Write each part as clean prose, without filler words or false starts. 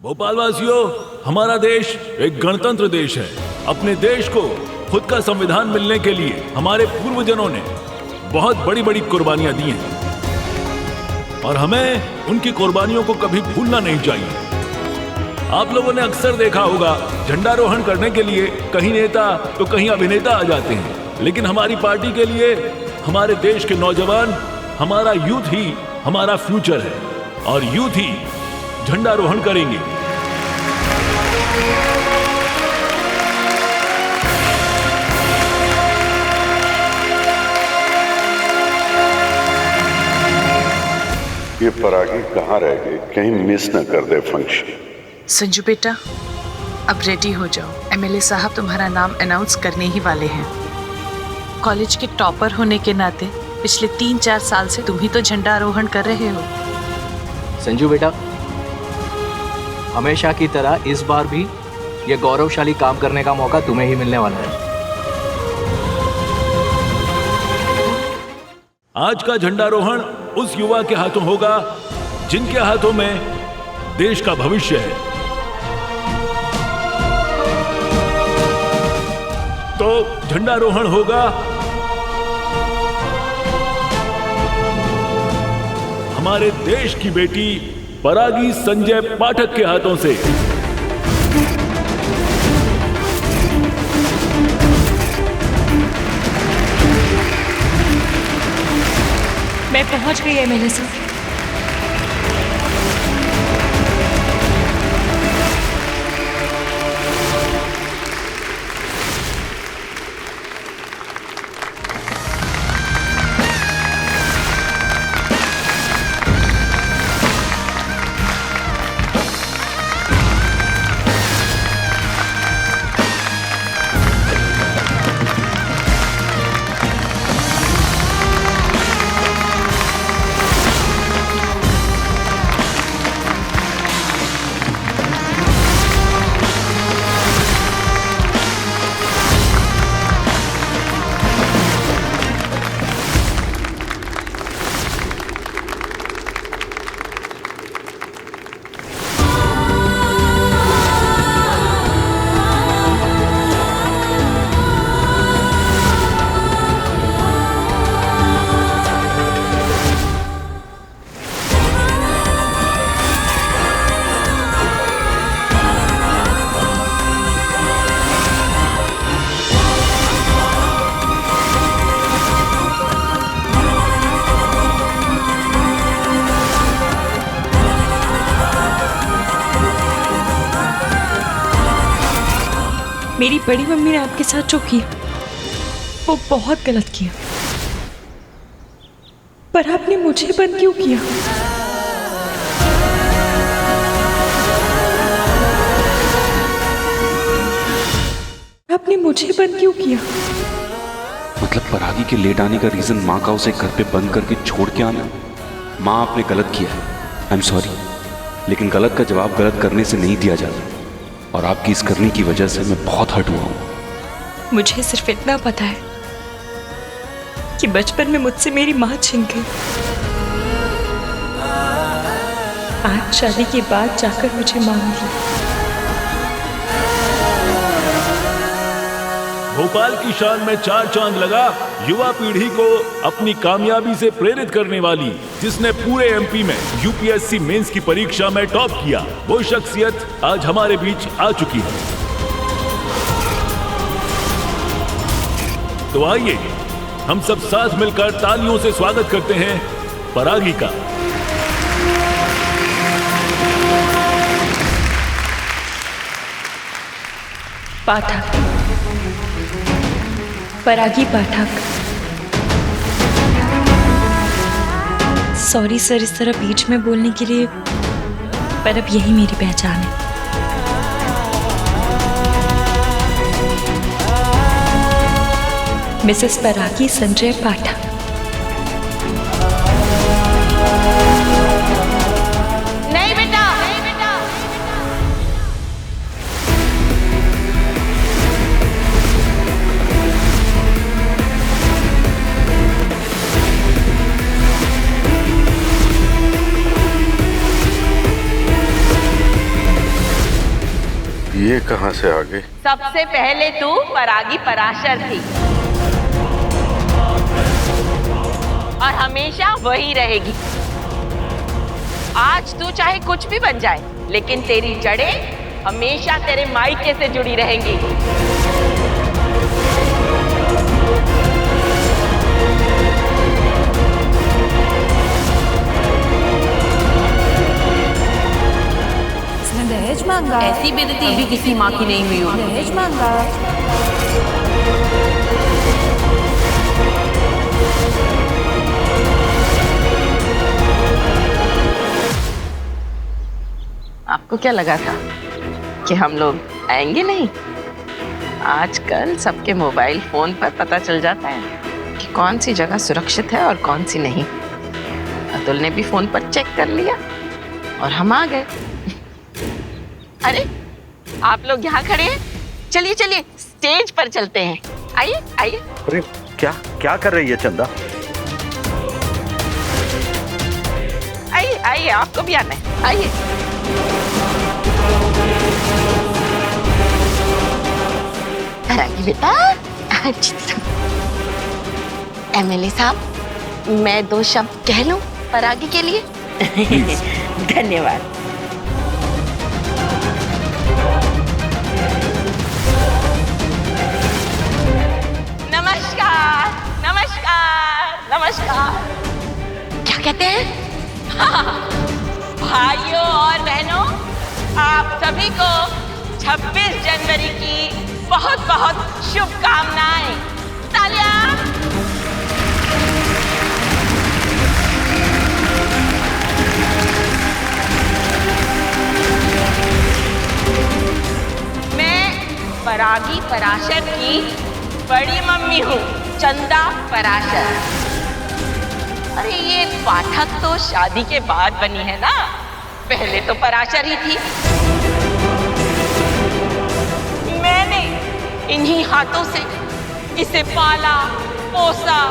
भोपाल वासियों, हमारा देश एक गणतंत्र देश है। अपने देश को खुद का संविधान मिलने के लिए हमारे पूर्वजों ने बहुत बड़ी बड़ी कुर्बानियां दी हैं और हमें उनकी कुर्बानियों को कभी भूलना नहीं चाहिए। आप लोगों ने अक्सर देखा होगा, झंडारोहण करने के लिए कहीं नेता तो कहीं अभिनेता आ जाते हैं, लेकिन हमारी पार्टी के लिए हमारे देश के नौजवान, हमारा यूथ ही हमारा फ्यूचर है और यूथ ही झंडारोहण करेंगे। ये परागी कहाँ रह गई? कहीं मिस न कर दे फंक्शन। संजू बेटा, अब रेडी हो जाओ। एमएलए साहब तुम्हारा नाम अनाउंस करने ही वाले हैं। कॉलेज के टॉपर होने के नाते पिछले 3-4 साल से तुम ही तो झंडारोहण कर रहे हो। संजू बेटा, हमेशा की तरह इस बार भी ये गौरवशाली काम करने का मौका तुम्हें ही मिलने वाला है। आज का झंडारोहण उस युवा के हाथों होगा जिनके हाथों में देश का भविष्य है। तो झंडारोहण होगा हमारे देश की बेटी परागी संजय पाठक के हाथों से। मैं पहुंच गई एमएलए साहब। मेरी बड़ी मम्मी ने आपके साथ जो किया वो बहुत गलत किया, पर आपने मुझे बंद क्यों किया? आपने मुझे बंद क्यों किया? मतलब परागी के लेट आने का रीजन माँ का उसे घर पे बंद करके छोड़ के आना। माँ, आपने गलत किया है, आई एम सॉरी, लेकिन गलत का जवाब गलत करने से नहीं दिया जाता और आपकी इस करने की वजह से मैं बहुत हर्ट हुआ हूँ। मुझे सिर्फ इतना पता है कि बचपन में मुझसे मेरी माँ छिन गई। आज शादी के बाद जाकर मुझे माँ मिली। भोपाल की शान में 4 चांद लगा युवा पीढ़ी को अपनी कामयाबी से प्रेरित करने वाली, जिसने पूरे एमपी में यूपीएससी मेंस की परीक्षा में टॉप किया, वो शख्सियत आज हमारे बीच आ चुकी है। तो आइए हम सब साथ मिलकर तालियों से स्वागत करते हैं परागी का। पाठक, परागी पाठक। सॉरी सर इस तरह बीच में बोलने के लिए, पर अब यही मेरी पहचान है। मिसेस परागी संजय पाठक। नहीं बेटा, नहीं बेटा। ये कहां से आ गई? सबसे पहले तू परागी पराशर थी और हमेशा वही रहेगी। आज तू चाहे कुछ भी बन जाए, लेकिन तेरी जड़ें हमेशा तेरे मायके से जुड़ी रहेंगी। इसने दहेज मांगा। ऐसी बेइज्जती भी किसी माँ की नहीं हुई होगी। दहेज मांगा। आपको क्या लगा था कि हम लोग आएंगे नहीं? आजकल सबके मोबाइल फोन पर पता चल जाता है कि कौन सी जगह सुरक्षित है और कौन सी नहीं। अतुल ने भी फोन पर चेक कर लिया और हम आ गए। अरे आप लोग यहाँ खड़े हैं, चलिए चलिए स्टेज पर चलते हैं। आइए आइए। अरे क्या क्या कर रही है चंदा? आइए आइए, आपको भी आना है, आइए। परागी बेटा, एमएलए साहब, मैं 2 शब्द कह लूं परागी के लिए? धन्यवाद। नमस्कार नमस्कार नमस्कार। क्या कहते हैं? भाइयों और बहनों, आप सभी को 26 जनवरी की बहुत बहुत शुभकामनाएं। तालियां। मैं परागी पराशर की बड़ी मम्मी हूँ, चंदा पराशर। अरे ये पाठक तो शादी के बाद बनी है ना, पहले तो पराशर ही थी। मैंने इन्हीं हाथों से इसे पाला पोसा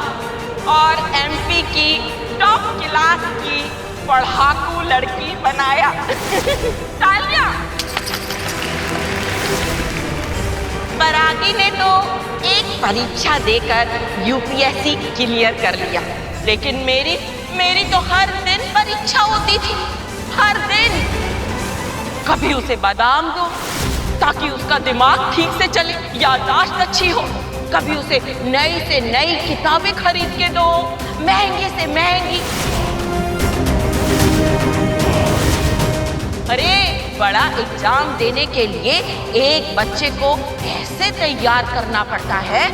और एमपी की टॉप क्लास की पढ़ाकू लड़की बनाया। तालियां। परागी ने तो एक परीक्षा देकर यूपीएससी क्लियर कर लिया, लेकिन मेरी तो हर दिन परीक्षा होती थी, हर दिन। कभी उसे बादाम दो ताकि उसका दिमाग ठीक से चले, याददाश्त अच्छी हो। कभी उसे नई से नई किताबें खरीद के दो, महंगी से महंगी। अरे बड़ा एग्जाम देने के लिए एक बच्चे को ऐसे तैयार करना पड़ता है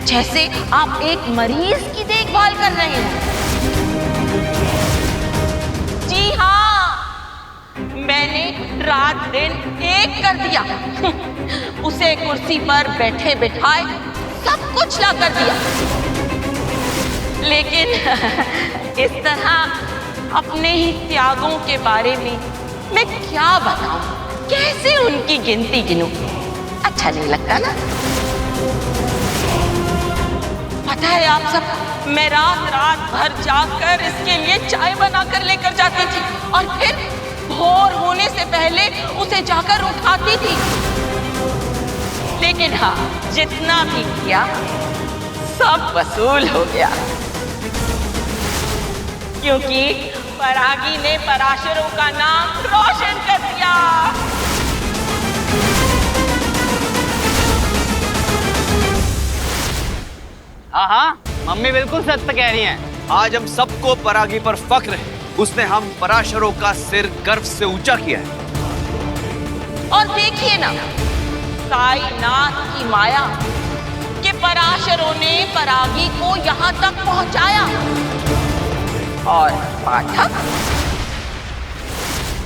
जैसे आप एक मरीज की देखभाल कर रहे हैं। जी हाँ, मैंने रात दिन एक कर दिया। उसे कुर्सी पर बैठे बिठाए सब कुछ ला कर दिया। लेकिन इस तरह अपने ही त्यागों के बारे में मैं क्या बताऊं, कैसे उनकी गिनती गिनूं? अच्छा नहीं लगता ना। पता है आप सब, मैं रात भर जाकर इसके लिए चाय बनाकर लेकर जाती थी और फिर भोर होने से पहले उसे जाकर उठाती थी। लेकिन हाँ, जितना भी किया सब वसूल हो गया, क्योंकि परागी ने पराशरों का नाम रोशन कर दिया। हाँ, मम्मी बिल्कुल सत्य कह रही हैं। आज हम सबको परागी पर फक्र है। उसने हम पराशरों का सिर गर्व से ऊंचा किया है। और देखिए ना, कायनात की माया कि पराशरों ने परागी को यहाँ तक पहुंचाया। और पाठक,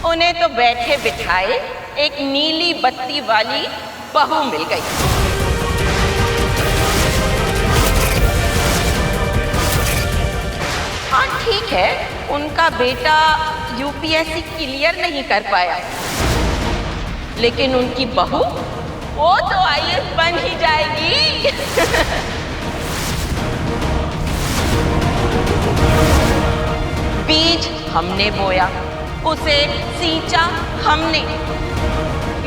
उन्हें तो बैठे बिठाए एक नीली बत्ती वाली बहू मिल गई। हाँ ठीक है, उनका बेटा यूपीएससी क्लियर नहीं कर पाया, लेकिन उनकी बहू वो तो आईएएस बन ही जाएगी। बीज हमने बोया, उसे सींचा हमने,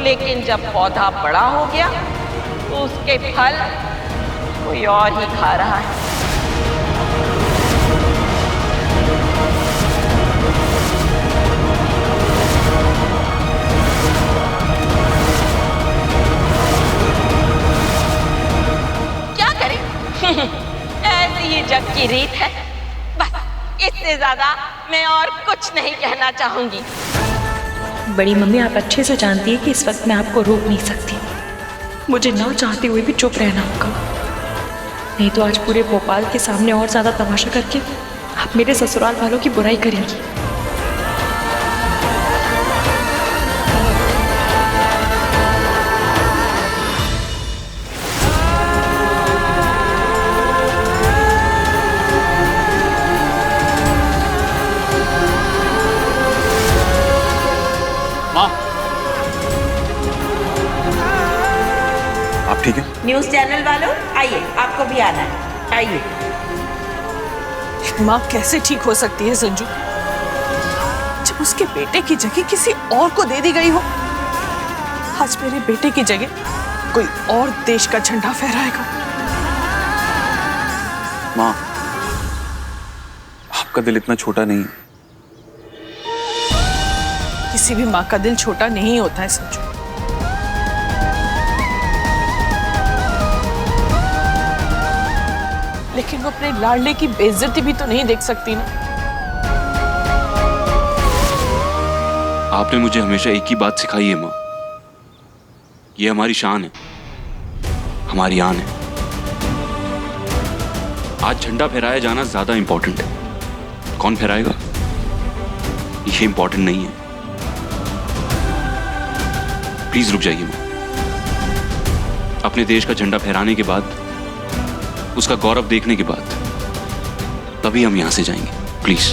लेकिन जब पौधा बड़ा हो गया तो उसके फल कोई और ही खा रहा है। क्या करें? ऐसी ही जग की रीत है। बस इससे ज्यादा मैं और कुछ नहीं कहना चाहूंगी। बड़ी मम्मी, आप अच्छे से जानती है कि इस वक्त मैं आपको रोक नहीं सकती। मुझे ना चाहते हुए भी चुप रहना होगा, नहीं तो आज पूरे भोपाल के सामने और ज्यादा तमाशा करके आप मेरे ससुराल वालों की बुराई करेंगी। ठीक है? न्यूज चैनल वालों आइए, आपको भी आना है, आइए। माँ कैसे ठीक हो सकती है संजू, जब उसके बेटे की जगह किसी और को दे दी गई हो। आज मेरे बेटे की जगह कोई और देश का झंडा फहराएगा। माँ, आपका दिल इतना छोटा नहीं है। किसी भी माँ का दिल छोटा नहीं होता है संजू। लेकिन वो अपने लाडले की बेइज्जती भी तो नहीं देख सकती ना। आपने मुझे हमेशा एक ही बात सिखाई है माँ, ये हमारी शान है, हमारी आन है। आज झंडा फहराया जाना ज्यादा इंपॉर्टेंट है। कौन फहराएगा ये इंपॉर्टेंट नहीं है। प्लीज रुक जाइए माँ। अपने देश का झंडा फहराने के बाद, उसका गौरव देखने के बाद, तभी हम यहां से जाएंगे। प्लीज।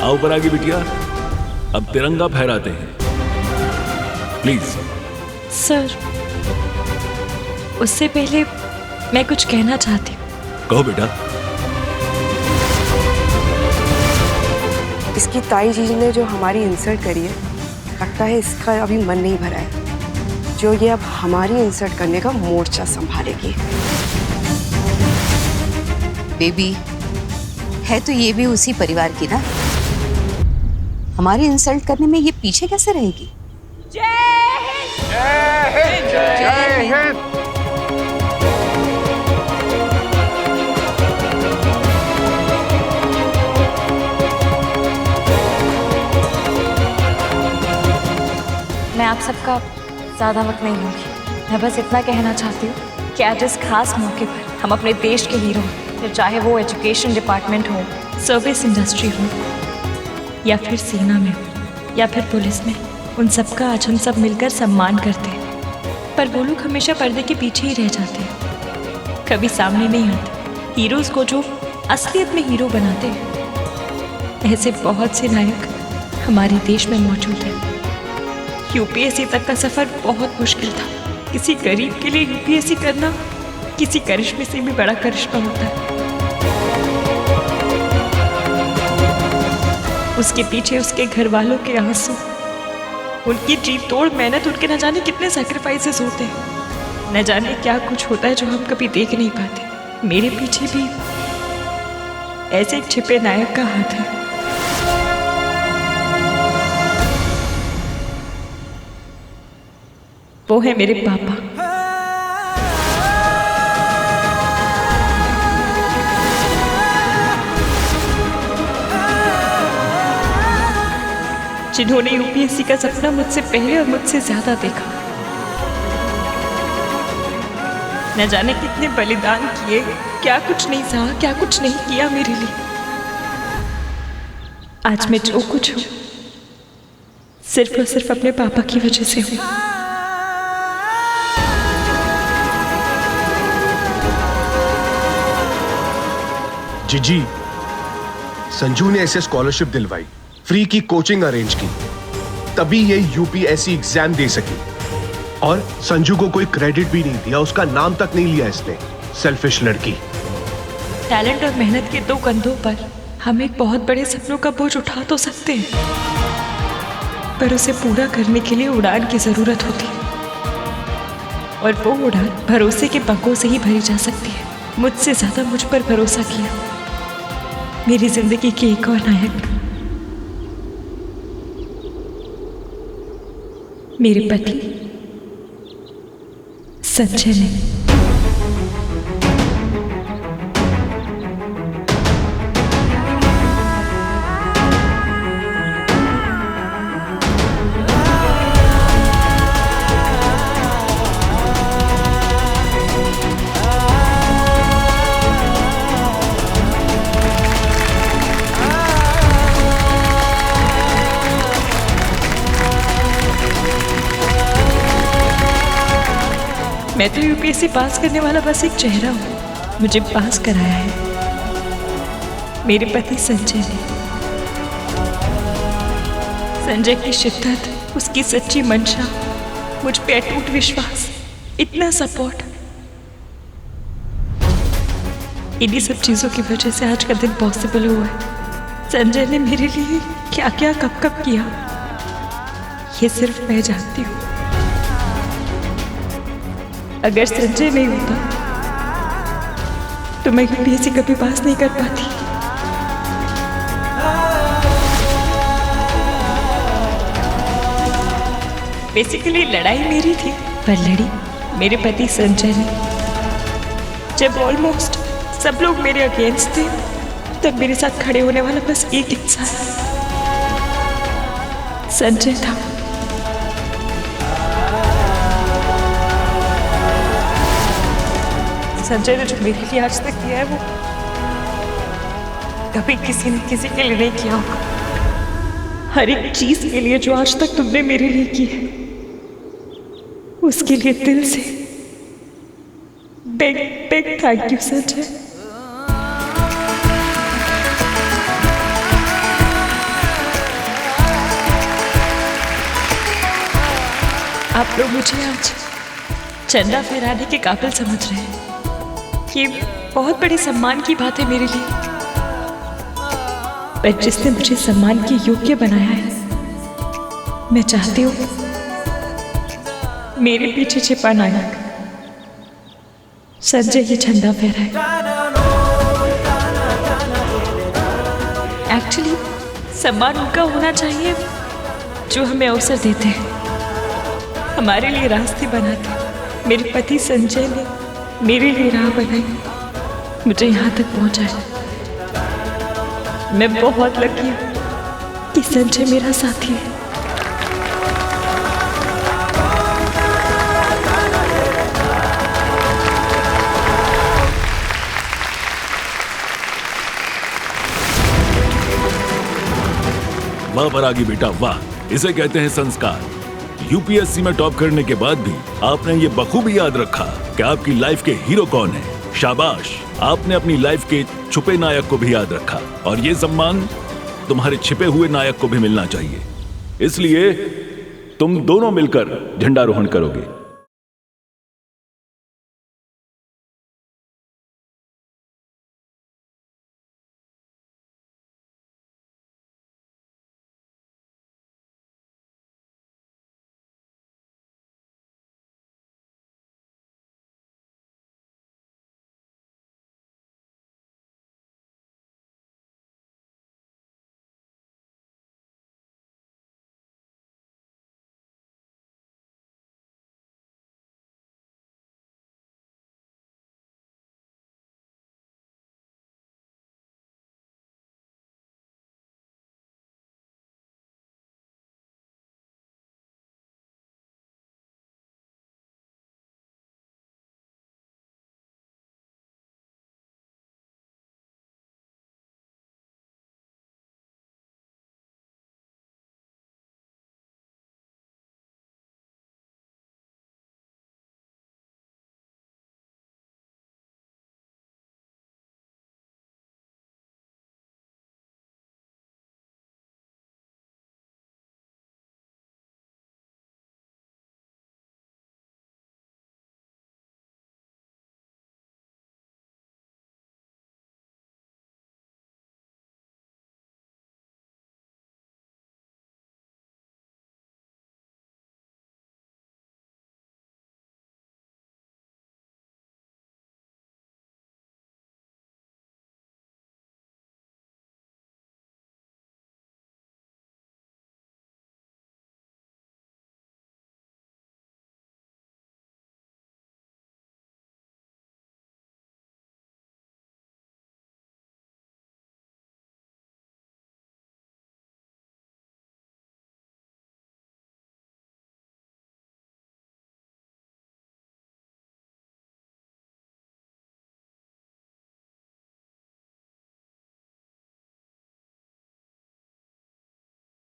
आओ परागी बिटिया, अब तिरंगा फहराते हैं। प्लीज। सर, उससे पहले मैं कुछ कहना चाहती हूँ। कहो बेटा। इसकी ताई जी ने जो हमारी इंसल्ट करी है, लगता है इसका अभी मन नहीं भरा है, जो ये अब हमारी इंसल्ट करने का मोर्चा संभालेगी। बेबी है तो ये भी उसी परिवार की ना, हमारी इंसल्ट करने में ये पीछे कैसे रहेगी? जय हिंद! जय हिंद! जय हिंद! मैं आप सबका ज़्यादा वक्त नहीं लूँगी। मैं बस इतना कहना चाहती हूँ कि आज इस खास मौके पर हम अपने देश के हीरो, फिर चाहे वो एजुकेशन डिपार्टमेंट हो, सर्विस इंडस्ट्री हो, या फिर सेना में हो, या फिर पुलिस में, उन सबका आज हम सब मिलकर सम्मान करते हैं। पर वो लोग हमेशा पर्दे के पीछे ही रह जाते हैं, कभी सामने नहीं आते। हीरोज़ को जो असलियत में हीरो बनाते हैं, ऐसे बहुत से नायक हमारे देश में मौजूद हैं। यूपीएससी तक का सफर बहुत मुश्किल था। किसी गरीब के लिए यूपीएससी करना किसी करिश्मे से भी बड़ा करिश्मा होता है। उसके पीछे उसके घर वालों के आंसू, उनकी जी तोड़ मेहनत, उनके न जाने कितने सैक्रिफाइसेस होते हैं, न जाने क्या कुछ होता है जो हम कभी देख नहीं पाते। मेरे पीछे भी ऐसे एक छिपे नायक का हाथ है। वो है मेरे पापा। जिन्होंने यूपीएससी का सपना मुझसे पहले और मुझसे ज्यादा देखा। न जाने कितने बलिदान किए, क्या कुछ नहीं सहा, क्या कुछ नहीं किया मेरे लिए। आज मैं जो कुछ हूं, सिर्फ और सिर्फ अपने पापा की वजह से हूं। जी, संजू ने ऐसे स्कॉलरशिप दिलवाई, फ्री की कोचिंग अरेंज की, तभी ये यूपीएससी एग्जाम दे सकी। और संजू को कोई क्रेडिट भी नहीं दिया, उसका नाम तक नहीं लिया इसने। सेल्फिश लड़की। टैलेंट और मेहनत के दो कंधों पर हम एक बहुत बड़े सपनों का बोझ उठा तो सकते हैं, पर उसे पूरा करने के लिए उड़ान की जरूरत होती है, और वो उड़ान भरोसे के पंखों से ही भरी जा सकती है। मुझसे ज्यादा मुझ पर भरोसा किया मेरी जिंदगी के एक और नायक, मेरे पति संजय ने। मैं तो यूपीएससी पास करने वाला बस एक चेहरा हूँ, मुझे पास कराया है मेरे पति संजय ने। संजय की शिद्दत, उसकी सच्ची मंशा, मुझ पे अटूट विश्वास, इतना सपोर्ट, इन्हीं सब चीजों की वजह से आज का दिन पॉसिबल हुआ है। संजय ने मेरे लिए क्या क्या कब कब किया, ये सिर्फ मैं जानती हूँ। अगर संजय नहीं होता तो मैं यूपीएससी कभी पास नहीं कर पाती। बेसिकली लड़ाई मेरी थी, पर लड़ी मेरे पति संजय ने। जब ऑलमोस्ट सब लोग मेरे अगेंस्ट थे, तब मेरे साथ खड़े होने वाला बस एक इंसान संजय था। संजय ने जो मेरे लिए आज तक किया है, वो कभी किसी ने किसी के लिए नहीं किया होगा। हर एक चीज के लिए जो आज तक तुमने मेरे लिए की है, उसके लिए दिल से big big thank you Sanjay. आप लोग मुझे आज झंडा फहराने के काबिल समझ रहे हैं, ये बहुत बड़े सम्मान की बात है मेरे लिए, पर जिसने मुझे सम्मान के योग्य बनाया है, मैं चाहती हूँ मेरे पीछे छिपा नायक संजय ये झंडा फहराए। एक्चुअली सम्मान उनका होना चाहिए जो हमें अवसर देते हैं, हमारे लिए रास्ते बनाते हैं। मेरे पति संजय ने मेरे लिए राह बनाई, मुझे यहाँ तक पहुँचाया। मैं बहुत लकी हूँ कि संजय मेरा साथी है। वाह परागी बेटा वाह, इसे कहते हैं संस्कार। यूपीएससी में टॉप करने के बाद भी आपने ये बखूबी याद रखा कि आपकी लाइफ के हीरो कौन है। शाबाश, आपने अपनी लाइफ के छुपे नायक को भी याद रखा, और ये सम्मान तुम्हारे छिपे हुए नायक को भी मिलना चाहिए। इसलिए तुम दोनों मिलकर झंडारोहण करोगे।